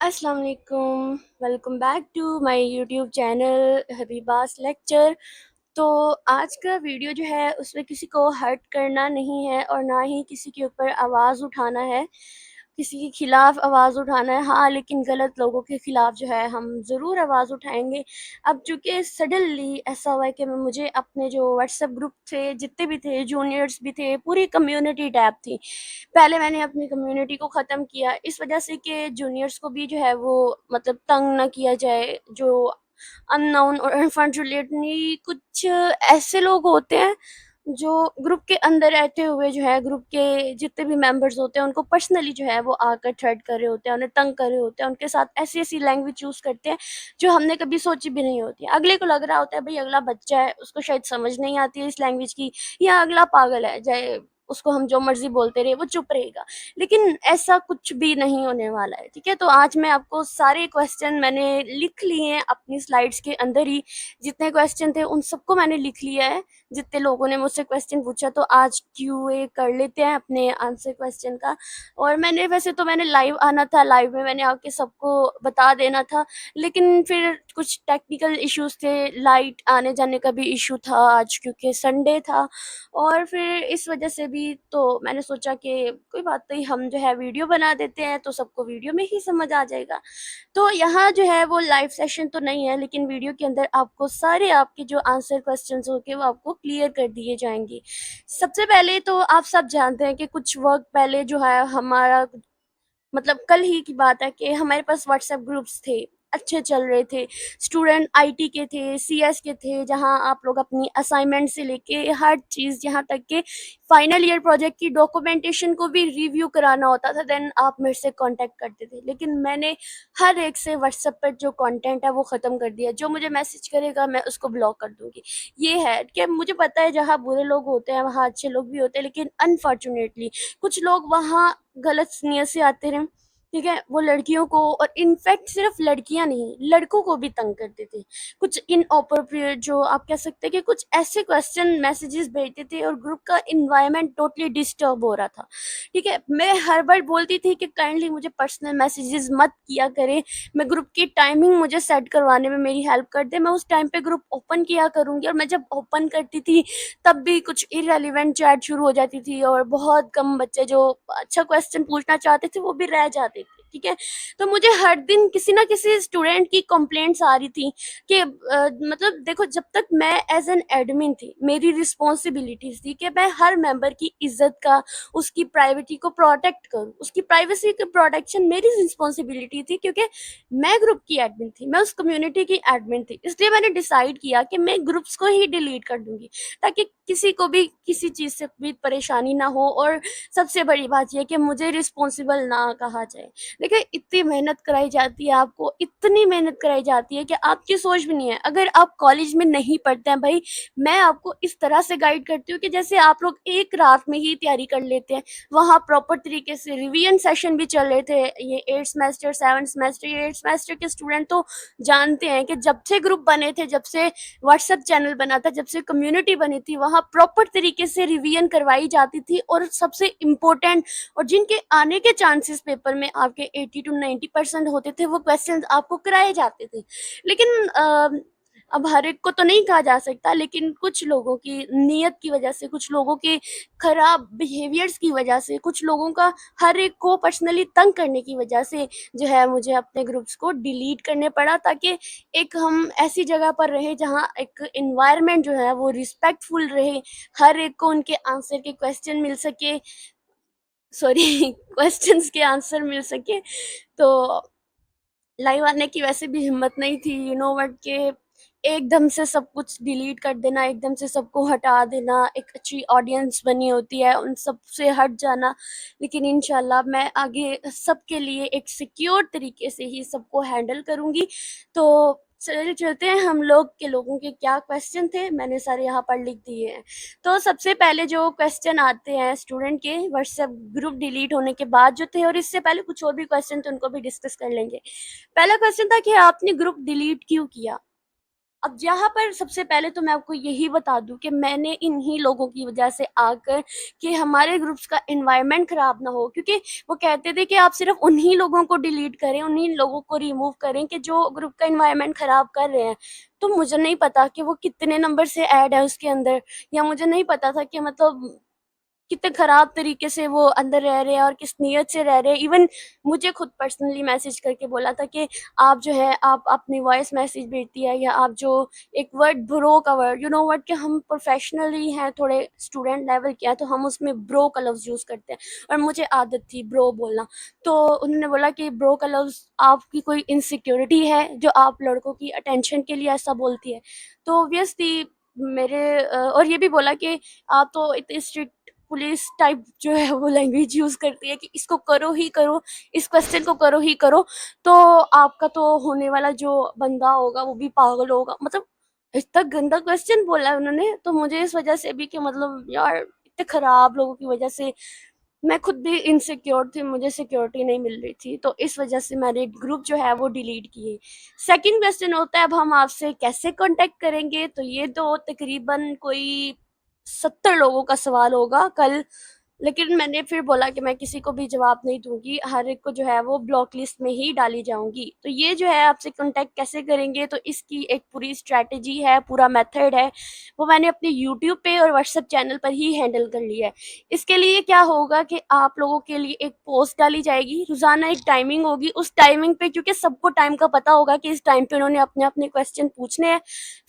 अस्सलाम वालेकुम, welcome back to my YouTube channel Habiba's lecture. तो आज का वीडियो जो है उसमें किसी को हर्ट करना नहीं है और ना ही किसी के ऊपर आवाज़ उठाना है, किसी के खिलाफ़ आवाज़ उठाना है। हाँ, लेकिन गलत लोगों के खिलाफ़ जो है हम ज़रूर आवाज़ उठाएँगे। अब चूँकि सडनली ऐसा हुआ है कि मुझे अपने जो व्हाट्सएप ग्रुप थे, जितने भी थे, जूनियर्स भी थे, पूरी कम्युनिटी टैब थी। पहले मैंने अपनी कम्युनिटी को ख़त्म किया इस वजह से कि जूनियर्स को भी जो है वो मतलब तंग ना किया जाए। जो अननोन और अनफॉर्चुनेटली कुछ ऐसे लोग होते हैं जो ग्रुप के अंदर रहते हुए जो है ग्रुप के जितने भी मेंबर्स होते हैं उनको पर्सनली जो है वो आकर थ्रेट कर रहे होते हैं, उन्हें तंग कर रहे होते हैं, उनके साथ ऐसी-ऐसी लैंग्वेज यूज़ करते हैं जो हमने कभी सोची भी नहीं होती है। अगले को लग रहा होता है भई अगला बच्चा है, उसको शायद समझ नहीं आती है इस लैंग्वेज की, या अगला पागल है, चाहे उसको हम जो मर्ज़ी बोलते रहे वो चुप रहेगा। लेकिन ऐसा कुछ भी नहीं होने वाला है, ठीक है? तो आज मैं आपको सारे क्वेश्चन मैंने लिख लिए हैं अपनी स्लाइड्स के अंदर ही, जितने क्वेश्चन थे उन सबको मैंने लिख लिया है। जितने लोगों ने मुझसे क्वेश्चन पूछा तो आज क्यूए कर लेते हैं अपने आंसर क्वेश्चन का। और मैंने लाइव आना था, लाइव में मैंने आके सबको बता देना था, लेकिन फिर कुछ टेक्निकल इश्यूज़ थे, लाइट आने-जाने का भी इश्यू था आज क्योंकि संडे था। और फिर इस वजह से भी तो मैंने सोचा कि कोई बात नहीं, हम जो है वीडियो बना देते हैं तो सबको वीडियो में ही समझ आ जाएगा। तो यहाँ जो है वो लाइव सेशन तो नहीं है, लेकिन वीडियो के अंदर आपको सारे आपके जो आंसर क्वेश्चंस होंगे वो आपको क्लियर कर दिए जाएँगे। सबसे पहले तो आप सब जानते हैं कि कुछ वक़्त पहले जो है हमारा मतलब कल ही की बात है कि हमारे पास व्हाट्सएप ग्रुप्स थे, अच्छे चल रहे थे। स्टूडेंट आईटी के थे, सीएस के थे, जहाँ आप लोग अपनी असाइनमेंट से लेके हर चीज़, यहाँ तक कि फाइनल ईयर प्रोजेक्ट की डॉक्यूमेंटेशन को भी रिव्यू कराना होता था, देन आप मेरे से कॉन्टैक्ट करते थे। लेकिन मैंने हर एक से व्हाट्सएप पर जो कंटेंट है वो ख़त्म कर दिया। जो मुझे मैसेज करेगा मैं उसको ब्लॉक कर दूँगी। ये है कि मुझे पता है जहाँ बुरे लोग होते हैं वहाँ अच्छे लोग भी होते हैं, लेकिन अनफॉर्च्यूनेटली कुछ लोग वहाँ गलत नीयत से आते रहे, ठीक है? वो लड़कियों को और इनफैक्ट सिर्फ़ लड़कियाँ नहीं, लड़कों को भी तंग करते थे। कुछ इनअप्रोप्रिएट जो आप कह सकते हैं कि कुछ ऐसे क्वेश्चन मैसेजेस भेजते थे और ग्रुप का एनवायरनमेंट टोटली डिस्टर्ब हो रहा था, ठीक है? मैं हर बार बोलती थी कि काइंडली मुझे पर्सनल मैसेजेस मत किया करें, मैं ग्रुप की टाइमिंग मुझे सेट करवाने में मेरी हेल्प कर दें, मैं उस टाइम पे ग्रुप ओपन किया करूँगी। और मैं जब ओपन करती थी तब भी कुछ इर्रेलेवेंट चैट शुरू हो जाती थी और बहुत कम बच्चे जो अच्छा क्वेश्चन पूछना चाहते थे वो भी रह जाते थे, ठीक है? तो मुझे हर दिन किसी ना किसी स्टूडेंट की कंप्लेंट्स आ रही थी कि मतलब देखो, जब तक मैं एज एन एडमिन थी मेरी रिस्पॉन्सिबिलिटीज थी कि मैं हर मेंबर की इज्जत का, उसकी प्राइवेसी को प्रोटेक्ट करूं, उसकी प्राइवेसी की प्रोटेक्शन मेरी रिस्पॉन्सिबिलिटी थी, क्योंकि मैं ग्रुप की एडमिन थी, मैं उस कम्युनिटी की एडमिन थी। इसलिए मैंने डिसाइड किया कि मैं ग्रुप्स को ही डिलीट कर दूंगी, ताकि किसी को भी किसी चीज़ से भी परेशानी ना हो। और सबसे बड़ी बात ये है कि मुझे रिस्पॉन्सिबल ना कहा जाए। देखिए, इतनी मेहनत कराई जाती है आपको, इतनी मेहनत कराई जाती है कि आपकी सोच भी नहीं है। अगर आप कॉलेज में नहीं पढ़ते हैं भाई, मैं आपको इस तरह से गाइड करती हूँ कि जैसे आप लोग एक रात में ही तैयारी कर लेते हैं। वहाँ प्रॉपर तरीके से रिवीजन सेशन भी चल रहे थे। ये 8th सेमेस्टर, 7th सेमेस्टर, ये 8th सेमेस्टर के स्टूडेंट तो जानते हैं कि जब से ग्रुप बने थे, जब से व्हाट्सएप चैनल बना था, जब से कम्युनिटी बनी थी, वहाँ प्रॉपर तरीके से रिवीजन करवाई जाती थी। और सबसे इम्पोर्टेंट और जिनके आने के चांसेस पेपर में आपके 80 टू 90% होते थे, वो क्वेश्चंस आपको कराए जाते थे। लेकिन अब हर एक को तो नहीं कहा जा सकता, लेकिन कुछ लोगों की नीयत की वजह से, कुछ लोगों के खराब बिहेवियर्स की वजह से, कुछ लोगों का हर एक को पर्सनली तंग करने की वजह से जो है मुझे अपने ग्रुप्स को डिलीट करने पड़ा, ताकि एक हम ऐसी जगह पर रहें जहाँ एक एनवायरनमेंट जो है वो रिस्पेक्टफुल रहे, हर एक को उनके आंसर के क्वेश्चन मिल सके, सॉरी क्वेश्चंस के आंसर मिल सके। तो लाइव आने की वैसे भी हिम्मत नहीं थी, यू नो व्हाट, के एकदम से सब कुछ डिलीट कर देना, एकदम से सबको हटा देना, एक अच्छी ऑडियंस बनी होती है उन सब से हट जाना। लेकिन इंशाल्लाह मैं आगे सबके लिए एक सिक्योर तरीके से ही सबको हैंडल करूँगी। तो चलिए चलते हैं हम लोग के लोगों के क्या क्वेश्चन थे, मैंने सारे यहाँ पर लिख दिए हैं। तो सबसे पहले जो क्वेश्चन आते हैं स्टूडेंट के व्हाट्सएप ग्रुप डिलीट होने के बाद जो थे, और इससे पहले कुछ और भी क्वेश्चन थे उनको भी डिस्कस कर लेंगे। पहला क्वेश्चन था कि आपने ग्रुप डिलीट क्यों किया? अब यहाँ पर सबसे पहले तो मैं आपको यही बता दूँ कि मैंने इन्हीं लोगों की वजह से आकर कि हमारे ग्रुप्स का एनवायरनमेंट ख़राब ना हो, क्योंकि वो कहते थे कि आप सिर्फ़ उन्हीं लोगों को डिलीट करें, उन्हीं लोगों को रिमूव करें कि जो ग्रुप का एनवायरनमेंट ख़राब कर रहे हैं। तो मुझे नहीं पता कि वो कितने नंबर से ऐड है उसके अंदर, या मुझे नहीं पता था कि मतलब कितने ख़राब तरीके से वो अंदर रह रहे हैं और किस नीयत से रह रहे हैं। इवन मुझे खुद पर्सनली मैसेज करके बोला था कि आप जो है आप अपनी वॉइस मैसेज भेजती है, या आप जो एक वर्ड ब्रो का वर्ड, यू नो व्हाट, कि हम प्रोफेशनली हैं, थोड़े स्टूडेंट लेवल के हैं, तो हम उसमें ब्रो का लफ्ज़ यूज़ करते हैं और मुझे आदत थी ब्रो बोलना। तो उन्होंने बोला कि ब्रो का लफ्ज़ आपकी कोई इनसिक्योरिटी है जो आप लड़कों की अटेंशन के लिए ऐसा बोलती है। तो ऑब्वियसली और ये भी बोला कि आप तो इतने स्ट्रिक्ट पुलिस टाइप जो है वो लैंग्वेज यूज़ करती है कि इसको करो ही करो, इस क्वेश्चन को करो ही करो, तो आपका तो होने वाला जो बंदा होगा वो भी पागल होगा। मतलब इतना गंदा क्वेश्चन बोला है उन्होंने, तो मुझे इस वजह से भी कि मतलब यार इतने खराब लोगों की वजह से मैं खुद भी इनसिक्योर थी, मुझे सिक्योरिटी नहीं मिल रही थी, तो इस वजह से मैंने ग्रुप जो है वो डिलीट किए। सेकंड क्वेश्चन होता है अब हम आपसे कैसे कांटेक्ट करेंगे, तो ये तो तकरीबन कोई 70 लोगों का सवाल होगा कल। लेकिन मैंने फिर बोला कि मैं किसी को भी जवाब नहीं दूँगी, हर एक को जो है वो ब्लॉक लिस्ट में ही डाली जाऊँगी। तो ये जो है आपसे कॉन्टैक्ट कैसे करेंगे, तो इसकी एक पूरी स्ट्रैटेजी है, पूरा मेथड है, वो मैंने अपने यूट्यूब पे और व्हाट्सएप चैनल पर ही हैंडल कर लिया है। इसके लिए क्या होगा कि आप लोगों के लिए एक पोस्ट डाली जाएगी, रोज़ाना एक टाइमिंग होगी, उस टाइमिंग पे क्योंकि सबको टाइम का पता होगा कि इस टाइम पे उन्होंने अपने-अपने क्वेश्चन पूछने हैं।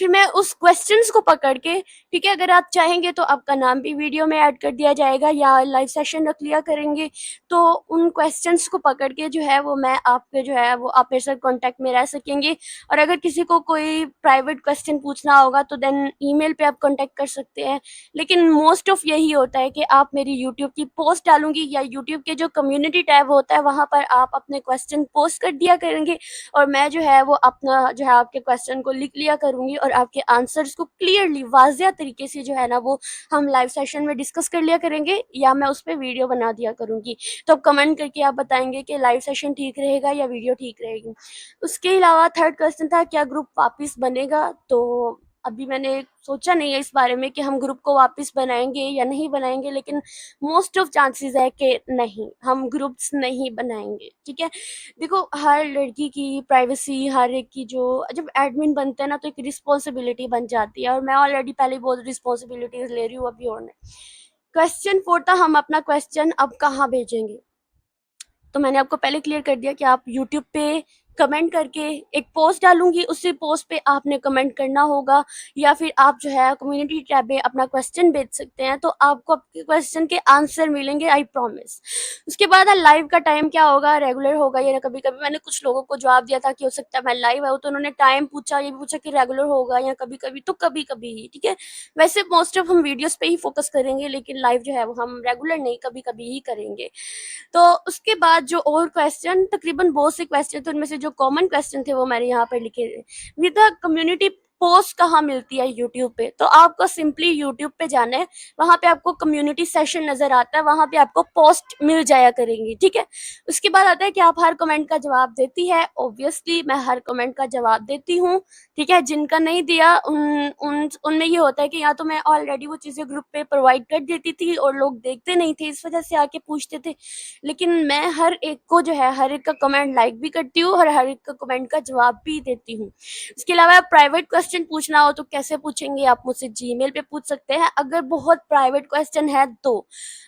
फिर मैं उस क्वेश्चन्स को पकड़ के, ठीक है, अगर आप चाहेंगे तो आपका नाम भी वीडियो में ऐड कर दिया जाएगा या लाइव सेशन रख लिया करेंगे। तो उन क्वेश्चन्स को पकड़ के जो है वो मैं आपके जो है वो आप मेरे साथ कॉन्टैक्ट में रह सकेंगे, और अगर किसी को कोई प्राइवेट क्वेश्चन पूछना होगा तो देन ईमेल पे आप कॉन्टैक्ट कर सकते हैं। लेकिन मोस्ट ऑफ यही होता है कि आप मेरी यूट्यूब की पोस्ट डालूँगी या यूट्यूब के जो कम्युनिटी टैब होता है वहाँ पर आप अपने क्वेश्चन पोस्ट कर दिया करेंगे, और मैं जो है वो अपना जो है आपके क्वेश्चन को लिख लिया करूँगी और आपके आंसर्स को क्लियरली वाज़िया तरीके से जो है ना वो हम लाइव सेशन में डिस्कस कर लिया करेंगे, या मैं उस पे वीडियो बना दिया करूँगी। तो आप कमेंट करके आप बताएँगे कि लाइव सेशन ठीक रहेगा या वीडियो ठीक रहेगी। उसके अलावा थर्ड क्वेश्चन था क्या ग्रुप वापस बनेगा? तो अभी मैंने सोचा नहीं है इस बारे में कि हम ग्रुप को वापस बनाएँगे या नहीं बनाएँगे, लेकिन मोस्ट ऑफ चांसेस है कि नहीं, हम ग्रुप्स नहीं बनाएँगे, ठीक है? देखो हर लड़की की प्राइवेसी, हर एक की जो जब एडमिन बनते हैं ना तो एक रिस्पॉन्सिबिलिटी बन जाती है, और मैं ऑलरेडी पहले ही बहुत रिस्पॉन्सिबिलिटीज़ ले रही हूँ अभी और नहीं। क्वेश्चन 4 था हम अपना क्वेश्चन अब कहाँ भेजेंगे? तो मैंने आपको पहले क्लियर कर दिया कि आप यूट्यूब पे कमेंट करके एक पोस्ट डालूँगी, उसी पोस्ट पे आपने कमेंट करना होगा, या फिर आप जो है कम्युनिटी टैब में अपना क्वेश्चन भेज सकते हैं, तो आपको आपके क्वेश्चन के आंसर मिलेंगे, आई प्रॉमिस। उसके बाद लाइव का टाइम क्या होगा, रेगुलर होगा या कभी-कभी मैंने कुछ लोगों को जवाब दिया था कि हो सकता है मैं लाइव आऊँ, तो उन्होंने टाइम पूछा, ये भी पूछा कि रेगुलर होगा या कभी-कभी, तो कभी-कभी ही, ठीक है? वैसे मोस्ट ऑफ हम वीडियोज़ पे ही फ़ोकस करेंगे, लेकिन लाइव जो है वो हम रेगुलर नहीं, कभी-कभी ही करेंगे। तो उसके बाद जो और क्वेश्चन तकरीबन बहुत से क्वेश्चन थे, उनमें से जो कॉमन क्वेश्चन थे वो मैंने यहाँ पर लिखे थे। विद द कम्युनिटी पोस्ट कहाँ मिलती है यूट्यूब पे? तो आपको सिंपली यूट्यूब पे जाना है, वहाँ पे आपको कम्युनिटी सेशन नज़र आता है, वहाँ पे आपको पोस्ट मिल जाया करेंगी, ठीक है? उसके बाद आता है कि आप हर कमेंट का जवाब देती है, ऑब्वियसली मैं हर कमेंट का जवाब देती हूँ, ठीक है? जिनका नहीं दिया उनमें ये होता है कि या तो मैं ऑलरेडी वो चीज़ें ग्रुप पे प्रोवाइड कर देती थी और लोग देखते नहीं थे, इस वजह से आके पूछते थे। लेकिन मैं हर एक को जो है हर एक का कमेंट लाइक भी करती हूँ और हर एक का कमेंट का जवाब भी देती हूँ। इसके अलावा प्राइवेट क्वेश्चन पूछना हो तो कैसे पूछेंगे, आप मुझसे जीमेल पे पूछ सकते हैं, अगर बहुत प्राइवेट क्वेश्चन है तो।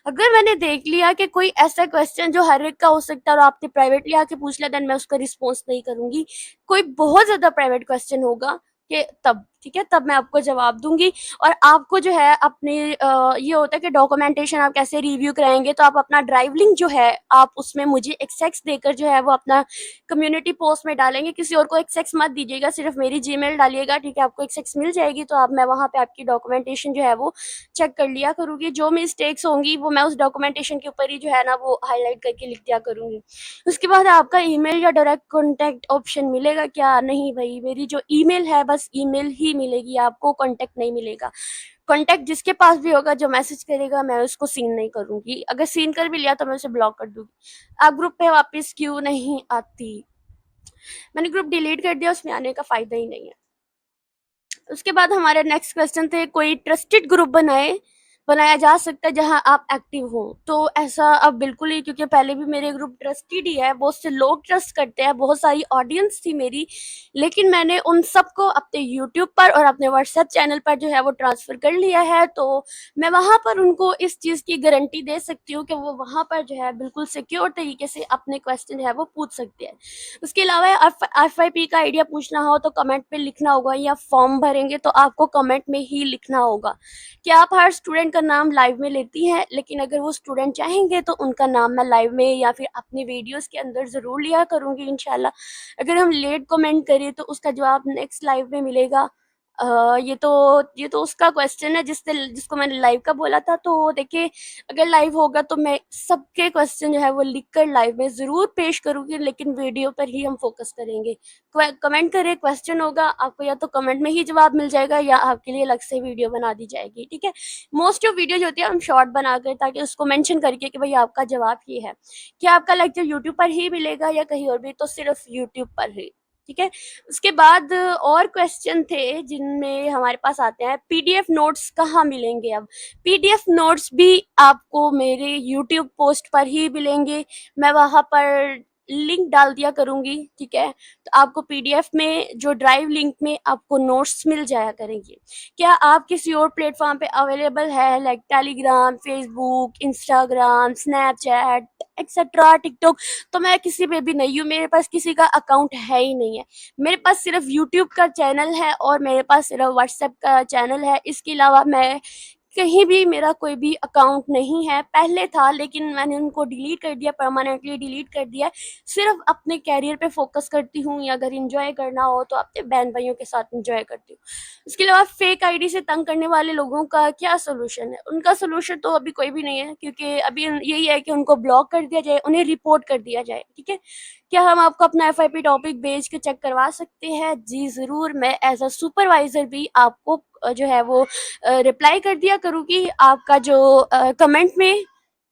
अगर मैंने देख लिया कि कोई ऐसा क्वेश्चन जो हर एक का हो सकता है और आपने प्राइवेटली आके पूछ लिया, देन मैं उसका रिस्पॉन्स नहीं करूँगी। कोई बहुत ज़्यादा प्राइवेट क्वेश्चन होगा कि तब, ठीक है? तब मैं आपको जवाब दूँगी। और आपको जो है अपने ये होता है कि डॉक्यूमेंटेशन आप कैसे रिव्यू कराएँगे, तो आप अपना ड्राइव लिंक जो है आप उसमें मुझे एक्सेस देकर जो है वो अपना कम्युनिटी पोस्ट में डालेंगे, किसी और को एक्सेस मत दीजिएगा, सिर्फ़ मेरी जीमेल डालिएगा, ठीक है? आपको एक्सेस मिल जाएगी, तो आप मैं वहाँ पे आपकी डॉक्यूमेंटेशन जो है वो चेक कर लिया करूँगी, जो मिस्टेक्स होंगी वो मैं उस डॉक्यूमेंटेशन के ऊपर ही जो है ना वो हाइलाइट करके लिख दिया करूँगी। उसके बाद आपका ईमेल या डायरेक्ट कॉन्टैक्ट ऑप्शन मिलेगा क्या? नहीं भई, मेरी जो ईमेल है बस ईमेल ही मिलेगी, आपको कॉन्टैक्ट नहीं मिलेगा। कॉन्टैक्ट जिसके पास भी होगा जो मैसेज करेगा मैं उसको सीन नहीं करूँगी, अगर सीन कर भी लिया तो मैं उसे ब्लॉक कर दूँगी। आप ग्रुप पे वापस क्यों नहीं आती? मैंने ग्रुप डिलीट कर दिया, उसमें आने का फ़ायदा ही नहीं है। उसके बाद हमारे नेक्स्ट क्वेश्चन थे, कोई ट्रस्टेड ग्रुप बनाया जा सकता है जहां आप एक्टिव हो। तो ऐसा अब बिल्कुल ही, क्योंकि पहले भी मेरे ग्रुप ट्रस्टेड ही है, बहुत से लोग ट्रस्ट करते हैं, बहुत सारी ऑडियंस थी मेरी, लेकिन मैंने उन सबको अपने यूट्यूब पर और अपने व्हाट्सएप चैनल पर जो है वो ट्रांसफ़र कर लिया है। तो मैं वहाँ पर उनको इस चीज़ की गारंटी दे सकती हूँ कि वो वहाँ पर जो है बिल्कुल सिक्योर तरीके से अपने क्वेश्चन जो है वो पूछ सकते हैं। उसके अलावा एफआईपी का आइडिया पूछना हो तो कमेंट पे लिखना होगा, या फॉर्म भरेंगे तो आपको कमेंट में ही लिखना होगा कि आप हर स्टूडेंट का नाम लाइव में लेती हैं, लेकिन अगर वो स्टूडेंट चाहेंगे तो उनका नाम मैं लाइव में या फिर अपनी वीडियोस के अंदर ज़रूर लिया करूँगी इंशाल्लाह। अगर हम लेट कमेंट करें तो उसका जवाब नेक्स्ट लाइव में मिलेगा। ये तो उसका क्वेश्चन है जिसको मैंने लाइव का बोला था। तो देखिए, अगर लाइव होगा तो मैं सबके क्वेश्चन जो है वो लिख कर लाइव में ज़रूर पेश करूँगी, लेकिन वीडियो पर ही हम फोकस करेंगे। कमेंट करें, क्वेश्चन होगा, आपको या तो कमेंट में ही जवाब मिल जाएगा या आपके लिए अलग से वीडियो बना दी जाएगी, ठीक है। मोस्ट ऑफ वीडियो जो होती है हम शॉर्ट बनाकर, ताकि उसको मेंशन करके कि भाई आपका जवाब ये है। क्या आपका लेक्चर यूट्यूब पर ही मिलेगा या कहीं और भी? तो सिर्फ यूट्यूब पर ही, ठीक है। उसके बाद और क्वेश्चन थे जिनमें हमारे पास आते हैं, पीडीएफ नोट्स कहाँ मिलेंगे? अब पीडीएफ नोट्स भी आपको मेरे यूट्यूब पोस्ट पर ही मिलेंगे। मैं वहाँ पर लिंक डाल दिया करूँगी, ठीक है। तो आपको पीडीएफ में जो ड्राइव लिंक में आपको नोट्स मिल जाया करेंगे। क्या आप किसी और प्लेटफॉर्म पे अवेलेबल है, like Telegram, Facebook, Instagram, Snapchat etcetera, TikTok? तो मैं किसी पे भी नहीं हूँ, मेरे पास किसी का अकाउंट है ही नहीं है। मेरे पास सिर्फ यूट्यूब का चैनल है और मेरे पास सिर्फ व्हाट्सएप का चैनल है। इसके अलावा मैं कहीं भी, मेरा कोई भी अकाउंट नहीं है। पहले था लेकिन मैंने उनको डिलीट कर दिया, परमानेंटली डिलीट कर दिया है। सिर्फ अपने कैरियर पे फोकस करती हूँ, या अगर एंजॉय करना हो तो अपने बहन भाइयों के साथ एंजॉय करती हूँ। इसके अलावा फेक आईडी से तंग करने वाले लोगों का क्या सोल्यूशन है? उनका सोल्यूशन तो अभी कोई भी नहीं है, क्योंकि अभी यही है कि उनको ब्लॉक कर दिया जाए, उन्हें रिपोर्ट कर दिया जाए, ठीक है। क्या हम आपको अपना एफआईपी टॉपिक भेज के चेक करवा सकते हैं? जी ज़रूर, मैं एज अ सुपरवाइज़र भी आपको जो है वो रिप्लाई कर दिया करूँगी आपका जो कमेंट में,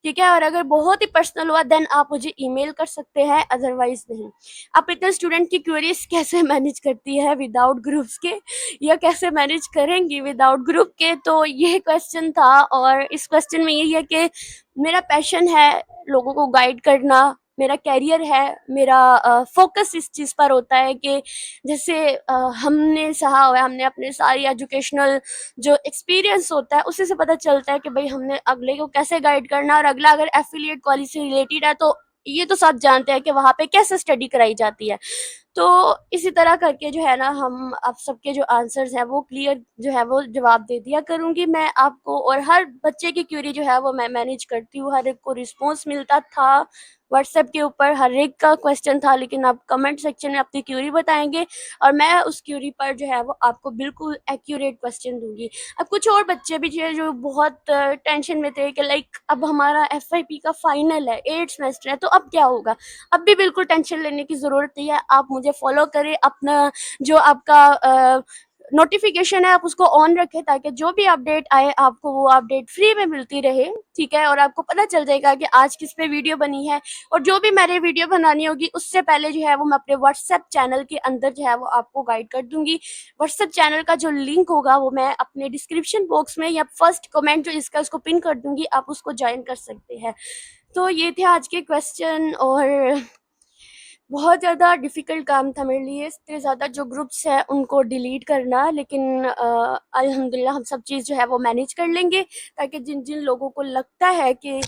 ठीक है। और अगर बहुत ही पर्सनल हुआ देन आप मुझे ईमेल कर सकते हैं, अदरवाइज़ नहीं। आप इतने स्टूडेंट की क्वेरीज़ कैसे मैनेज करती है विदाउट ग्रुप्स के, या कैसे मैनेज करेंगी विदाउट ग्रुप के? तो ये क्वेश्चन था, और इस क्वेश्चन में यही है कि मेरा पैशन है लोगों को गाइड करना, मेरा करियर है, मेरा फ़ोकस इस चीज़ पर होता है कि जैसे हमने सहा हुआ है, हमने अपने सारी एजुकेशनल जो एक्सपीरियंस होता है उसी से पता चलता है कि भाई हमने अगले को कैसे गाइड करना है। और अगला अगर एफिलिएट कॉलेज से रिलेटेड है तो ये तो सब जानते हैं कि वहाँ पे कैसे स्टडी कराई जाती है। तो इसी तरह करके जो है ना, हम आप सबके जो आंसर्स हैं वो क्लियर जो है वो जवाब दे दिया करूँगी मैं आपको। और हर बच्चे की क्वेरी जो है वो मैं मैनेज करती हूँ, हर एक को रिस्पॉन्स मिलता था। व्हाट्सएप के ऊपर हर एक का क्वेश्चन था, लेकिन आप कमेंट सेक्शन में अपनी क्वेरी बताएँगे और मैं उस क्वेरी पर जो है वो आपको बिल्कुल एक्यूरेट क्वेश्चन दूँगी। अब कुछ और बच्चे भी थे जो बहुत टेंशन में थे कि लाइक अब हमारा एफआईपी का फाइनल है, 8th सेमेस्टर है, तो अब क्या होगा? अब भी बिल्कुल टेंशन लेने की ज़रूरत नहीं है। आप मुझे फॉलो करें, अपना जो आपका नोटिफिकेशन है आप उसको ऑन रखें, ताकि जो भी अपडेट आए आपको वो अपडेट फ्री में मिलती रहे, ठीक है। और आपको पता चल जाएगा कि आज किस पे वीडियो बनी है, और जो भी मैंने वीडियो बनानी होगी उससे पहले जो है वो मैं अपने व्हाट्सएप चैनल के अंदर जो है वो आपको गाइड कर दूंगी। व्हाट्सएप चैनल का जो लिंक होगा वो मैं अपने डिस्क्रिप्शन बॉक्स में या फर्स्ट कमेंट जो इसका उसको पिन कर दूंगी, आप उसको ज्वाइन कर सकते हैं। तो ये थे आज के क्वेश्चन, और बहुत ज़्यादा डिफ़िकल्ट काम था मेरे लिए, इतने ज़्यादा जो ग्रुप्स हैं उनको डिलीट करना, लेकिन अल्हम्दुलिल्लाह हम सब चीज़ जो है वो मैनेज कर लेंगे, ताकि जिन-जिन लोगों को लगता है कि